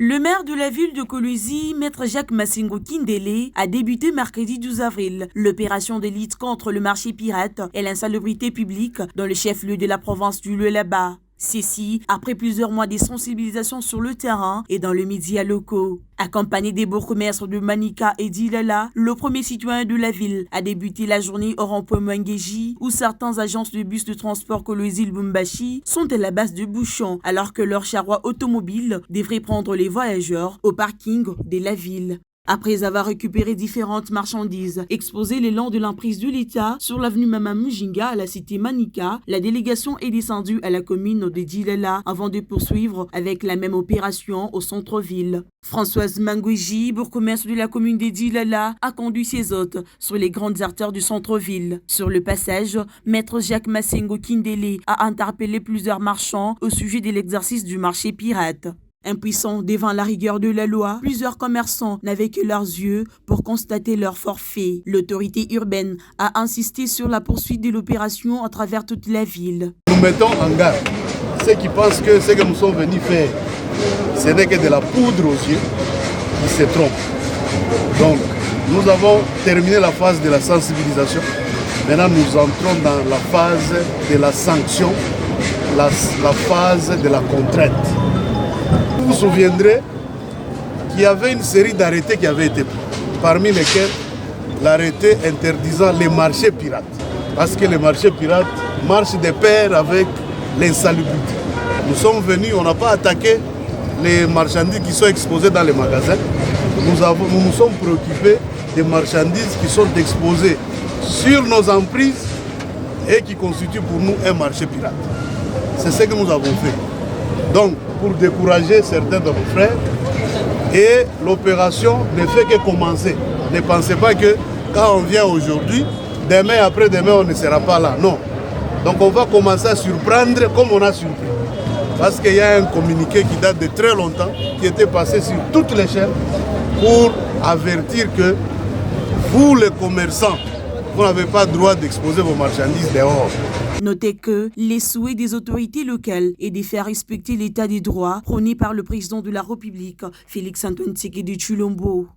Le maire de la ville de Kolwezi, Maître Jacques Massingo Kindele, a débuté mercredi 12 avril l'opération de lutte contre le marché pirate et l'insalubrité publique dans le chef-lieu de la province du Lualaba. Ceci après plusieurs mois de sensibilisation sur le terrain et dans les médias locaux. Accompagné des bourgmestres de Manika et d'Ilala, le premier citoyen de la ville a débuté la journée au rond-point Mwangeji, où certaines agences de bus de transport Kolwezi-Lubumbashi sont à la base de bouchons, alors que leurs charrois automobiles devraient prendre les voyageurs au parking de la ville. Après avoir récupéré différentes marchandises exposées le long de l'emprise de l'État sur l'avenue Mama Mujinga à la cité Manika, la délégation est descendue à la commune de Dilala avant de poursuivre avec la même opération au centre-ville. Françoise Mangouji, bourgmestre de la commune de Dilala, a conduit ses hôtes sur les grandes artères du centre-ville. Sur le passage, Maître Jacques Massingo Kindele a interpellé plusieurs marchands au sujet de l'exercice du marché pirate. Impuissants devant la rigueur de la loi, plusieurs commerçants n'avaient que leurs yeux pour constater leur forfait. L'autorité urbaine a insisté sur la poursuite de l'opération à travers toute la ville. Nous mettons en garde ceux qui pensent que ce que nous sommes venus faire, ce n'est que de la poudre aux yeux, qui se trompent. Donc, nous avons terminé la phase de la sensibilisation. Maintenant, nous entrons dans la phase de la sanction, la phase de la contrainte. Vous vous souviendrez qu'il y avait une série d'arrêtés qui avaient été pris, parmi lesquels l'arrêté interdisant les marchés pirates. Parce que les marchés pirates marchent de pair avec l'insalubrité. Nous sommes venus, on n'a pas attaqué les marchandises qui sont exposées dans les magasins. Nous nous sommes préoccupés des marchandises qui sont exposées sur nos emprises et qui constituent pour nous un marché pirate. C'est ce que nous avons fait. Donc, pour décourager certains de nos frères, et l'opération ne fait que commencer. Ne pensez pas que quand on vient aujourd'hui, demain, après-demain, on ne sera pas là. Non. Donc on va commencer à surprendre comme on a surpris. Parce qu'il y a un communiqué qui date de très longtemps, qui était passé sur toutes les chaînes pour avertir que vous, les commerçants, vous n'avez pas le droit d'exposer vos marchandises dehors. Notez que les souhaits des autorités locales est de faire respecter l'état des droits prôné par le président de la République, Félix Antoine Tshisekedi Tshilombo.